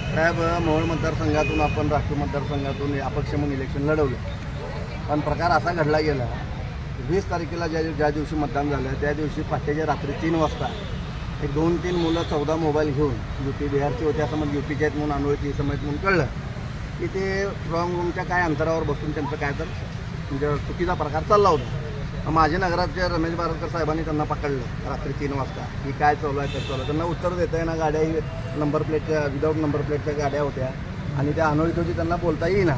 साहेब, मोहोळ मतदारसंघातून आपण राष्ट्रीय मतदारसंघातून अपक्ष म्हणून इलेक्शन लढवलं, पण प्रकार असा घडला गेला 20 तारखेला ज्या दिवशी मतदान झालं त्या दिवशी पहाटेच्या रात्री 3 वाजता एक 2-3 मुलं 14 मोबाईल घेऊन UP बिहारचे होते असं मग UPचे आहेत म्हणून अनोळखी समज म्हणून कळलं की ते स्ट्रॉंग रूमच्या काय अंतरावर बसून त्यांचं काय तर म्हणजे चुकीचा प्रकार चालला होता। माझे नगराचे रमेश बारडकर साहेबांनी त्यांना पकडलं रात्री 3 वाजता की काय चालू आहे, काय चालू आहे। त्यांना उत्तर देता येईना, गाड्याही नंबर प्लेटच्या विदाऊट नंबर प्लेटच्या गाड्या होत्या आणि त्या अनोळखी होती, त्यांना बोलता येईना।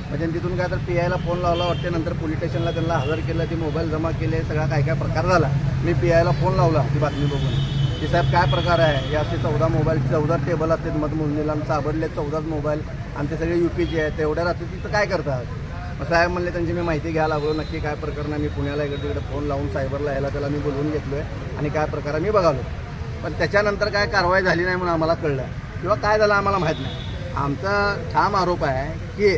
म्हणजे तिथून काय तर PIला फोन लावला वाटते, नंतर पोलीस स्टेशनला त्यांना हजर केलं, ते मोबाईल जमा केले, सगळा काय काय प्रकार झाला। मी PIला फोन लावला ती बातमी बघून की साहेब काय प्रकार आहे, हे असे 14 मोबाईल 14 टेबल असतात मतमोजणीला आणि साबडले 14 मोबाईल आणि ते सगळे UPचे आहेत, तेवढ्या रात्री तिथं काय करतात। साहेब म्हणले त्यांची मी माहिती घ्यायला लागलो, नक्की काय प्रकरण आहे। मी पुण्याला इकडे तिकडे फोन लावून सायबरला ह्याला त्याला मी बोलवून घेतलो आहे आणि काय प्रकार आहे मी बघालो, पण त्याच्यानंतर काय कारवाई झाली नाही म्हणून आम्हाला कळलं किंवा काय झालं आम्हाला माहीत नाही। आमचा ठाम आरोप आहे की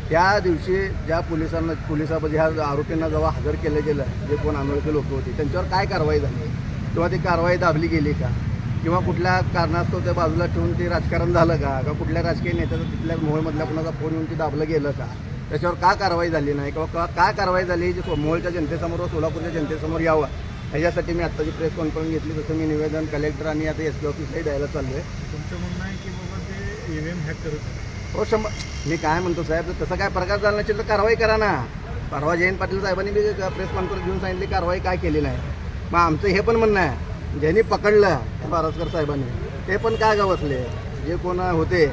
त्या दिवशी ज्या पोलिसामध्ये ह्या आरोपींना जेव्हा हजर केलं गेलं, जे कोण अनोळखी लोक होती त्यांच्यावर काय कारवाई झाली किंवा ती कारवाई दाबली गेली का किंवा कुठल्या कारणास्तव त्या बाजूला ठेवून ते राजकारण झालं का कुठल्या राजकीय नेत्याचं तिथल्या मोहोळमधल्या कुणाचा फोन येऊन ती दाबलं गेलं का, त्याच्यावर का कारवाई झाली नाही किंवा काय कारवाई झाली जी मोहोळच्या जनतेसमोर व सोलापूरच्या जनतेसमोर यावं ह्याच्यासाठी मी आत्ताची प्रेस कॉन्फरन्स घेतली। तसं मी निवेदन कलेक्टर आणि आता SP ऑफिसलाही द्यायला चाललो आहे। तुमचं म्हणणं आहे की बाबा ते EVM हॅक करत हो 100। मी काय म्हणतो साहेब, तसं काय प्रकार झाला नसेल तर कारवाई करा ना। परवा जयंत पाटील साहेबांनी बी प्रेस कॉन्फरन्स घेऊन सांगितली कारवाई काय केली नाही। मग आमचं हे पण म्हणणं आहे, ज्यांनी पकडलं बारडकर साहेबांनी ते पण काय ग बसले, जे कोण होते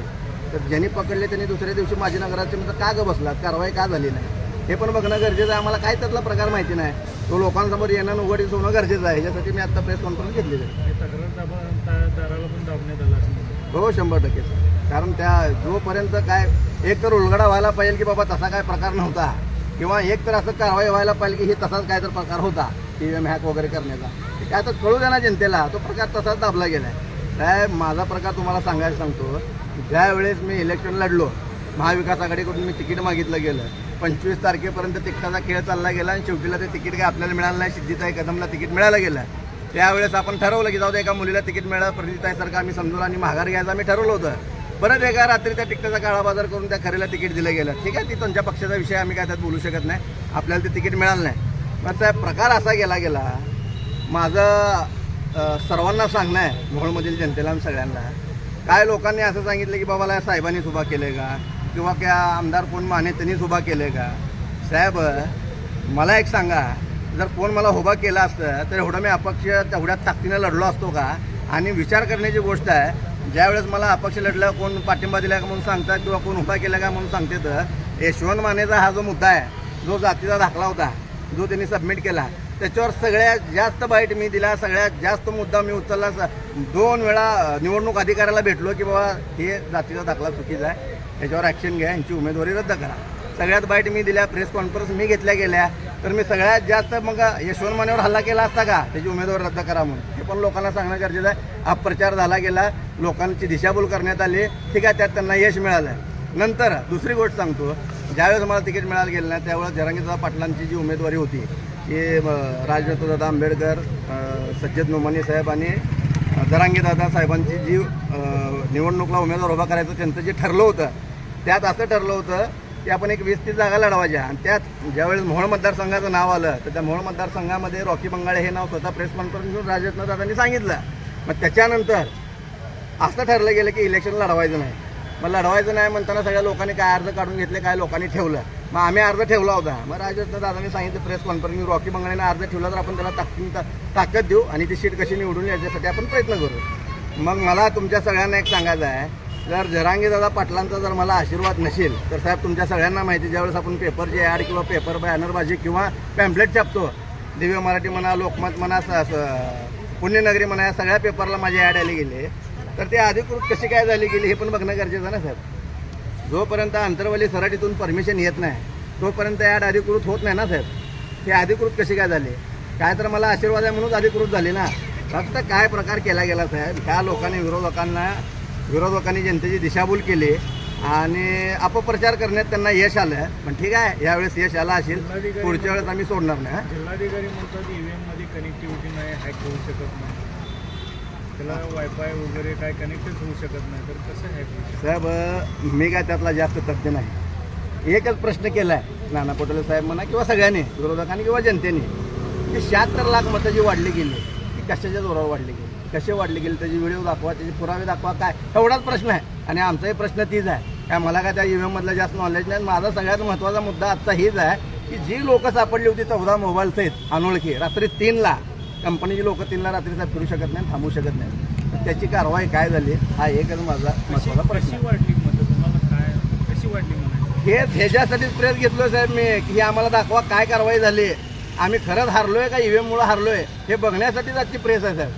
तर ज्यांनी पकडले त्यांनी दुसऱ्या दिवशी माझी नगराचे म्हणजे का ग बसला, कारवाई का झाली नाही हे पण बघणं गरजेचं आहे। आम्हाला काय त्यातला प्रकार माहिती नाही, तो लोकांसमोर येणं उघडीस होणं गरजेचं आहे। ह्याच्यासाठी मी आत्ता प्रेस कॉन्फरन्स घेतलेली आहे। तक्रारदाराला पण दाबण्यात आला असं हो 100%। कारण त्या जोपर्यंत काय एक तर उलगडा व्हायला पाहिजे की बाबा तसा काय प्रकार नव्हता किंवा एक तर असं कारवाई व्हायला पाहिजे की हे तसाच काय तर प्रकार होता EVM हॅक वगैरे करण्याचा, काय तर कळू द्या ना जनतेला, तो प्रकार तसाच दाबला गेला आहे। काय माझा प्रकार तुम्हाला सांगायला सांगतो, ज्या वेळेस मी इलेक्शन लढलो महाविकास आघाडीकडून मी तिकीट मागितलं गेलं, 25 तारखेपर्यंत तिकिटाचा खेळ चालला गेला आणि शेवटीला ते तिकीट काय आपल्याला मिळालं नाही। सिद्धिताई कदमला तिकीट मिळालं गेलं, त्यावेळेस आपण ठरवलं की जाऊ दे एका मुलीला तिकीट मिळालं, प्रणिताईसारखं आम्ही समजून आणि माघार घ्यायचं आम्ही ठरवलं होतं। परत एका रात्री त्या तिकिटाचा काळाबाजार करून त्या खरेला तिकीट दिलं गेलं। ठीक आहे, ती त्यांच्या पक्षाचा विषय, आम्ही काय त्यात बोलू शकत नाही, आपल्याला ते तिकीट मिळालं नाही। मग त्या प्रकार असा गेला माझं सर्वांना सांगणं आहे मोहोळमधील जनतेला आणि सगळ्यांना, काय लोकांनी असं सांगितलं की बाबाला साहेबांनीच उभा केलं आहे का किंवा क्या आमदार कोण माने त्यांनीच उभा केलं आहे का। साहेब मला एक सांगा, जर कोण मला उभा केला असतं तर एवढं मी अपक्ष तेवढ्या ताकदीनं लढलो असतो का। आणि विचार करण्याची गोष्ट आहे, ज्यावेळेस मला अपक्ष लढला कोण पाठिंबा दिला का म्हणून सांगतात किंवा कोण उभा केला का म्हणून सांगते, तर यशवंत मानेचा हा जो मुद्दा आहे, जो जातीचा दाखला होता जो त्यांनी सबमिट केला, त्याच्यावर सगळ्यात जास्त बाईट मी दिला, सगळ्यात जास्त मुद्दा मी उचलला। 2 वेळा निवडणूक अधिकाऱ्याला भेटलो की बाबा हे जातीचा दाखला चुकीचा आहे, त्याच्यावर ॲक्शन घ्या, यांची उमेदवारी रद्द करा। सगळ्यात बाईट मी दिल्या, प्रेस कॉन्फरन्स मी घेतल्या गेल्या, तर मी सगळ्यात जास्त मग यशवंत मानेवर हल्ला केला असता का त्याची उमेदवारी रद्द करा म्हणून, हे पण लोकांना सांगणं गरजेचं आहे। अपप्रचार झाला गेला, लोकांची दिशाभूल करण्यात आली, ठीक आहे, त्यात त्यांना यश मिळालं। नंतर दुसरी गोष्ट सांगतो, ज्यावेळेस मला तिकीट मिळालं गेलं ना त्यावेळेस जरांगीदादा पाटलांची जी उमेदवारी होती की राजरत्नदादा आंबेडकर, सज्जद नोमानी साहेब आणि जरांगीदादा साहेबांची जी निवडणुकीला उमेदवार उभा करायचं त्यांचं जे ठरलं होतं, त्यात असं ठरलं होतं की आपण एक 20-30 जागा लढवायच्या। आणि त्यात ज्यावेळेस मोहोळ मतदारसंघाचं नाव आलं तर त्या मोहोळ मतदारसंघामध्ये रॉकी बंगाळे हे नाव स्वतः प्रेस कॉन्फरन्स घेऊन राजरत्नदादांनी सांगितलं। मग त्याच्यानंतर असं ठरलं गेलं की इलेक्शन लढवायचं नाही। मग लढवायचं नाही म्हणताना सगळ्या लोकांनी काय अर्ज काढून घेतले, काय लोकांनी ठेवलं, मग आम्ही अर्ज ठेवला होता। मग राजरत्नदादांनी सांगितलं प्रेस कॉन्फरन्स, रॉकी बंगाळेनं अर्ज ठेवला तर आपण त्याला ताकद देऊ आणि ती सीट कशी निवडून याच्यासाठी आपण प्रयत्न करू। मग मला तुमच्या सगळ्यांना एक सांगायचं आहे, जर जरांगीदादा पाटलांचा जर मला आशीर्वाद नसेल तर साहेब तुमच्या सगळ्यांना माहिती, ज्यावेळेस आपण पेपरची ॲड किंवा पेपर बॅनरबाजी किंवा पॅम्पलेट छापतो, दिव्य मराठी म्हणा, लोकमत म्हणा, पुण्यनगरी म्हणा, या सगळ्या पेपरला माझी ॲड आली गेली, तर ते अधिकृत कशी काय झाली गेली हे पण बघणं गरजेचं ना साहेब। जोपर्यंत अंतरवली सराटीतून परमिशन येत नाही तोपर्यंत ॲड अधिकृत होत नाही ना साहेब। हे अधिकृत कशी काय झाली, काय तर मला आशीर्वाद आहे म्हणून अधिकृत झाली ना। फक्त काय प्रकार केला गेला साहेब, ह्या लोकांनी विरोधकांनी जनतेची दिशाभूल केली आणि अपप्रचार करण्यात त्यांना यश आलं। पण ठीक आहे, यावेळेस यश आला असेल, पुढच्या वेळेस आम्ही सोडणार नाही। जिल्हाधिकारी म्हणतात EVM मध्ये कनेक्टिव्हिटी नाही, हॅक होऊ शकत नाही, त्याला वायफाय वगैरे काय कनेक्टच होऊ शकत नाही, तर कसं हॅक होऊ शकतं? साहेब मी काय त्यातला जास्त तज्ज्ञ नाही. एकच प्रश्न केला आहे नाना पटोले साहेब म्हणा किंवा सगळ्यांनी विरोधकांनी किंवा जनतेने की 76 लाख मतं जी वाढली गेली ती कशाच्या जोरावर वाढली गेली, कसे वाढले गेले, त्याचे व्हिडिओ दाखवा, त्याचे पुरावे दाखवा, काय एवढाच प्रश्न आहे. आणि आमचाही प्रश्न तीच आहे. काय मला काय त्या EVM मधलं जास्त नॉलेज नाही. माझा सगळ्यात महत्त्वाचा मुद्दा आजचा हीच आहे की जी लोकं सापडली होती 14 मोबाईल सहित अनोळखी रात्री 3ला, कंपनीची लोकं 3ला रात्रीचा फिरू शकत नाही, थांबू शकत नाही. त्याची कारवाई काय झाली हा एकच माझा महत्त्वाचा प्रश्न कशी वाढली मतं तुम्हाला काय कशी वाढली म्हणायचं? ह्याच्यासाठीच प्रेस घेतलो साहेब मी की आम्हाला दाखवा काय कारवाई झाली, आम्ही खरंच हारलोय का EVM मुळे हारलोय हे बघण्यासाठीच आजची प्रेस आहे साहेब.